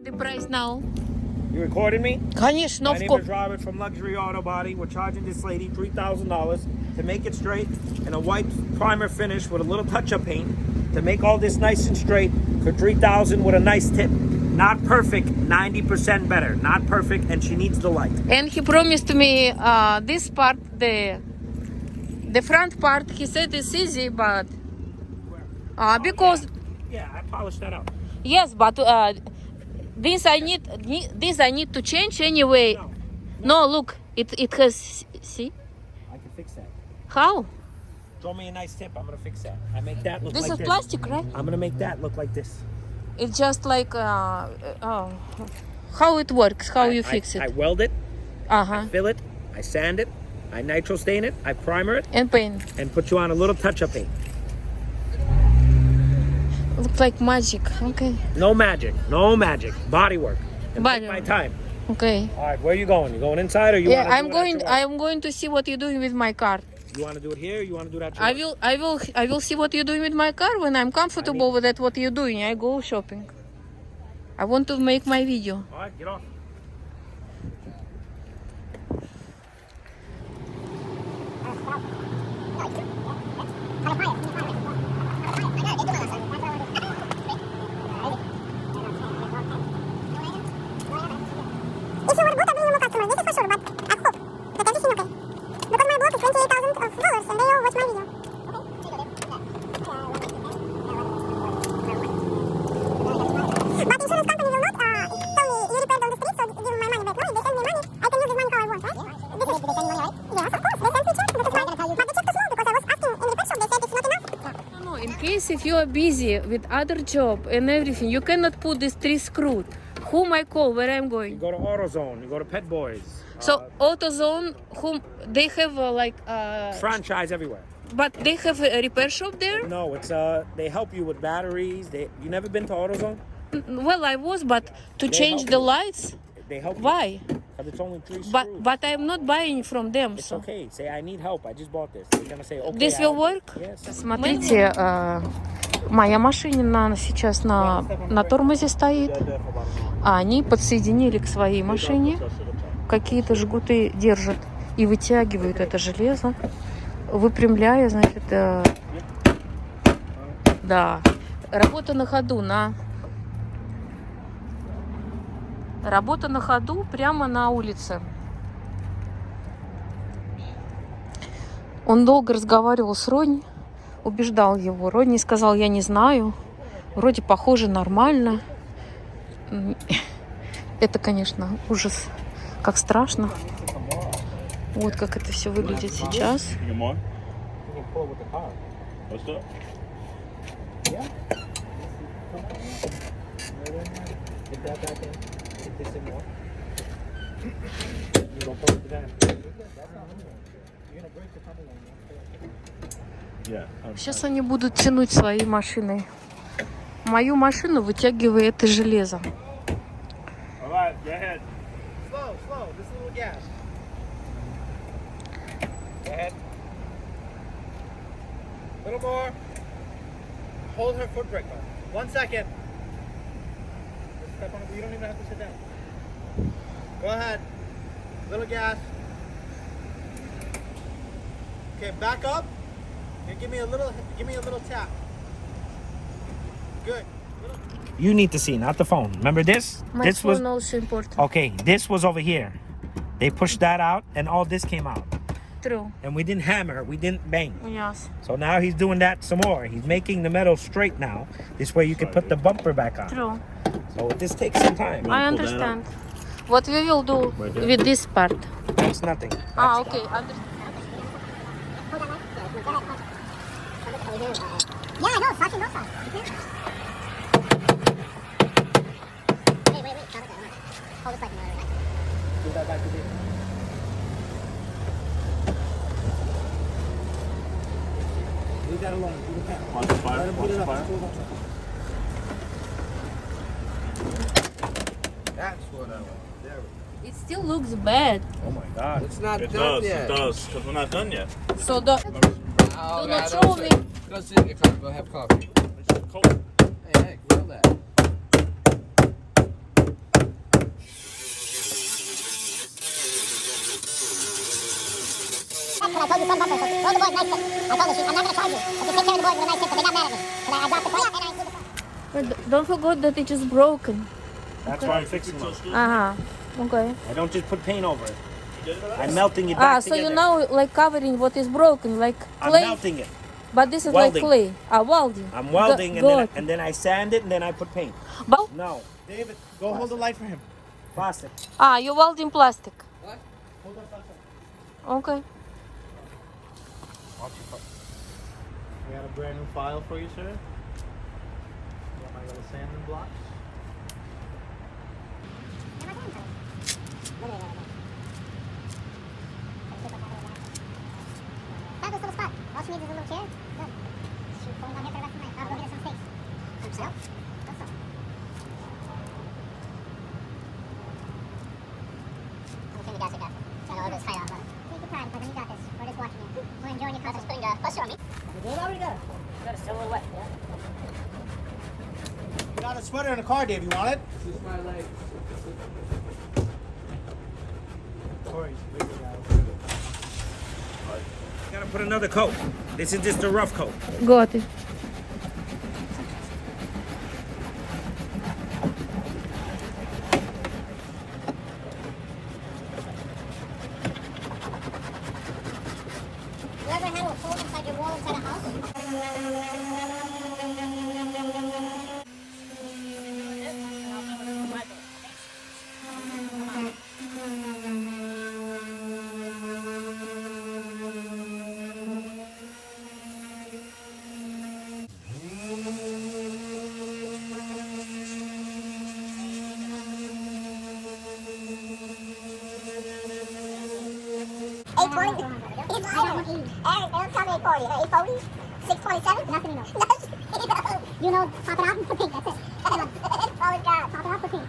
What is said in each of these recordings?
The price now. You recording me? Конечно, My name is Robert from Luxury Auto Body. We're charging this lady $3,000 to make it straight and a white primer finish with a little touch-up paint to make all this nice and straight for $3,000 with a nice tip. Not perfect, 90% better. Not perfect, and she needs the light. And he promised me this part, the front part. He said it's easy, but because Yeah, I polished that out. yes, but this I need to change anyway. No, look, it has. See I can fix that. how? Draw me a nice tip. I'm gonna fix that. I make that look This like is plastic, right? I'm gonna make that look like this. It's just like how it works, how you fix I it. weld it, Uh-huh. fill it, I sand it, I nitro stain it, I primer it, And paint. and put you on a little touch-up paint. Looks like magic. Okay. No magic, no magic. Body work. And Body take my work. time. Okay. All right, where are you going? You going inside or you Yeah, want to do it at your work? I'm going to see what you're doing with my car. You want to do it here or you want to do it at your work? I will see what you're doing with my car. When I'm comfortable with that, what you're doing, I go shopping. I want to make my video. All right, get off. No, in case if you are busy with other job and everything, you cannot put these 3 screws. Whom I call, where I'm You going. go to AutoZone, you go to Pet Boys. So AutoZone, whom they have Franchise everywhere. but they have a repair shop there. No, it's they help you with batteries. You never been to AutoZone? Well, I was, but to change help the you. lights, They help you. why? Because it's only 3 screws. But I'm not buying from them. It's So okay. Say I need help. I just bought this. They're gonna say okay. this will work. Yes. Смотрите, моя машина сейчас на тормозе стоит, а они подсоединили к своей машине, какие-то жгуты держат и вытягивают это железо, выпрямляя, значит, да, работа на ходу, работа на ходу прямо на улице. Он долго разговаривал с Ронни, убеждал его. Ронни сказал, я не знаю, вроде похоже нормально. Это, конечно, ужас, как страшно. Вот как это все выглядит сейчас. Сейчас они будут тянуть своей машиной. Мою машину вытягивает это железо. Little more. Hold her foot brake on. 1 second. Just step on it. You don't even have to sit down. Go ahead. Little gas. Okay, back up. And give me a little tap. Good. You need to see, not the phone. Remember this? My this phone was also important. okay. This was over here. They pushed that out, and all this came out. True. And we didn't hammer, we didn't bang. Yes. So now he's doing that some more. He's making the metal straight now. This way you can put the bumper back on. True. So this takes some time. I understand. What we will do with this part? That's nothing. Okay. Understand. Yeah, I know. Fucking no sauce. Wait. Stop it. Hold it like another. Do that back to this. Leave that alone. Do the pan. Watch the fire. Let him Watch heat it the up. fire. Let's go. That's what I want. There we go. It still looks bad. Oh my God. It's not It done does. yet. It does. Because we're not done yet. So the Oh, Do yeah, not I show don't me. say- Go sit in your car. Go have coffee. Hey, hey, grill that. I told you some buffers, so throw the boys nice tip. I told her, I'm not going to charge you. But just take care of the boys with a nice tip, but they got mad at me. So I dropped the plate and I included the phone. Don't forget that it is broken. That's why I'm fixing those. Ага, okay. I don't just put paint over it. I'm melting it back So you together. now like covering what is broken, like I'm clay, melting it. but this is welding. like clay. Welding. I'm welding and then I sand it and then I put paint. But, No, David, go hold the light for him. plastic. you welding plastic. What? Okay. We got a brand new file for you, sir. You got my little sanding blocks. That goes to the spot. All she needs is a little chair. Good. She's going down here for the rest of the night. I'll go get her some steaks. Himself? That's all. I'm gonna turn the gas back. I know it's high on, but take your time, cousin. You got this. We're just watching you. We're enjoying your cousin. Putting pressure on me. You got a sweater in the car, Dave. You want it? This is my leg. Corey's bigger guy. Gotta put another coat. This is just a rough coat. Got it. You ever had a hole inside your wall inside a house? Don't tell me 840. 840? 627? Nothing, you know. You know, pop it out and put pink, that's it. Oh, God. Pop it out, put pink.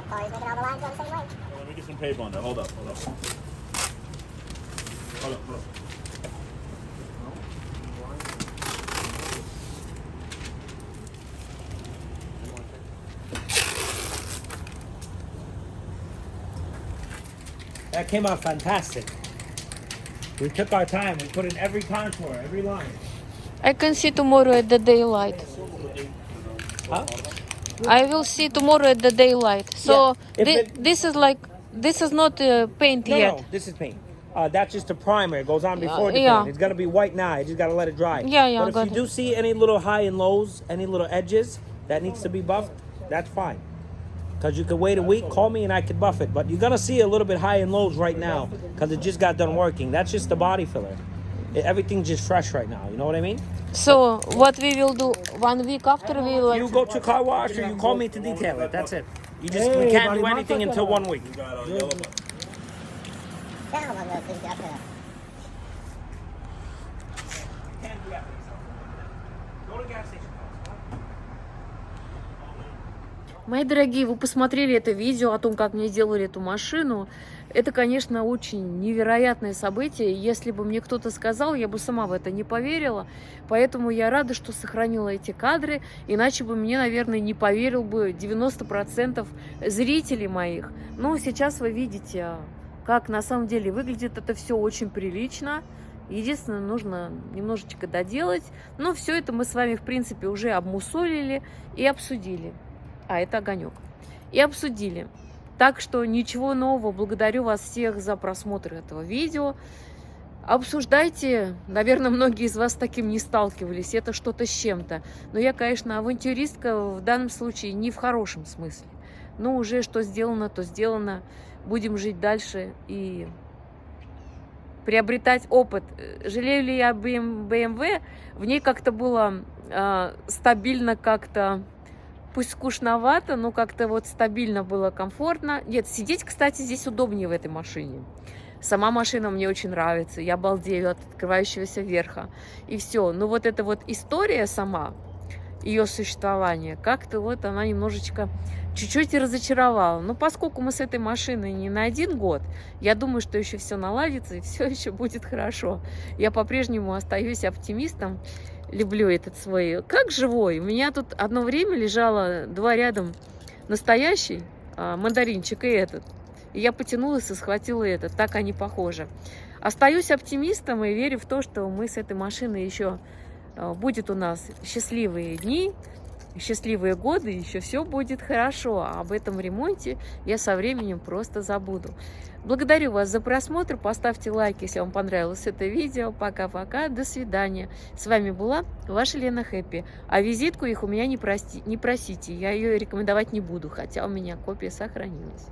Oh, he's making all the lines go the same way. Well, let me get some paper on that. Hold up. Hold up. That came out fantastic. We took our time. We put in every contour, every line. I can see tomorrow at the daylight. Huh? I will see tomorrow at the daylight. So Yeah, if this is not paint No, yet. no, this is paint. That's just a primer. It goes on before the yeah. paint. It's gonna be white now. You just gotta let it dry. Yeah, But got if you do see any little high and lows, any little edges that needs to be buffed, that's fine. Because you could wait a week, call me, and I could buff it. But you're gonna see a little bit high and lows right now because it just got done working. That's just the body filler. Everything's just fresh right now. You know what I mean? So what we will do 1 week after we like. You go to car wash or you call me to detail it. That's it. We can't do anything until 1 week. You got a yellow button. Мои дорогие, вы посмотрели это видео о том, как мне делали эту машину. Это, конечно, очень невероятное событие. Если бы мне кто-то сказал, я бы сама в это не поверила. Поэтому я рада, что сохранила эти кадры. Иначе бы мне, наверное, не поверил бы 90% зрителей моих. Но сейчас вы видите, как на самом деле выглядит это все очень прилично. Единственное, нужно немножечко доделать. Но все это мы с вами, в принципе, уже обмусолили и обсудили. А это огонек. И обсудили. Так что ничего нового. Благодарю вас всех за просмотр этого видео. Обсуждайте. Наверное, многие из вас с таким не сталкивались. Это что-то с чем-то. Но я, конечно, авантюристка в данном случае не в хорошем смысле. Но уже что сделано, то сделано. Будем жить дальше и приобретать опыт. Жалею ли я BMW? В ней как-то было стабильно, как-то... Пусть скучновато, но как-то вот стабильно было, комфортно. Нет, сидеть, кстати, здесь удобнее в этой машине. Сама машина мне очень нравится. Я балдею от открывающегося верха. И все. Но вот эта вот история сама, ее существования, как-то вот она немножечко, чуть-чуть и разочаровала. Но поскольку мы с этой машиной не на 1 год, я думаю, что еще все наладится и все еще будет хорошо. Я по-прежнему остаюсь оптимистом, люблю этот свой, как живой. У меня тут одно время лежало 2 рядом настоящий мандаринчик и этот. И я потянулась и схватила этот, так они похожи. Остаюсь оптимистом и верю в то, что мы с этой машиной еще будет у нас счастливые дни, счастливые годы, еще все будет хорошо. А об этом ремонте я со временем просто забуду. Благодарю вас за просмотр. Поставьте лайк, если вам понравилось это видео. Пока-пока. До свидания. С вами была ваша Лена Хэппи. А визитку их у меня не просите. Я ее рекомендовать не буду, хотя у меня копия сохранилась.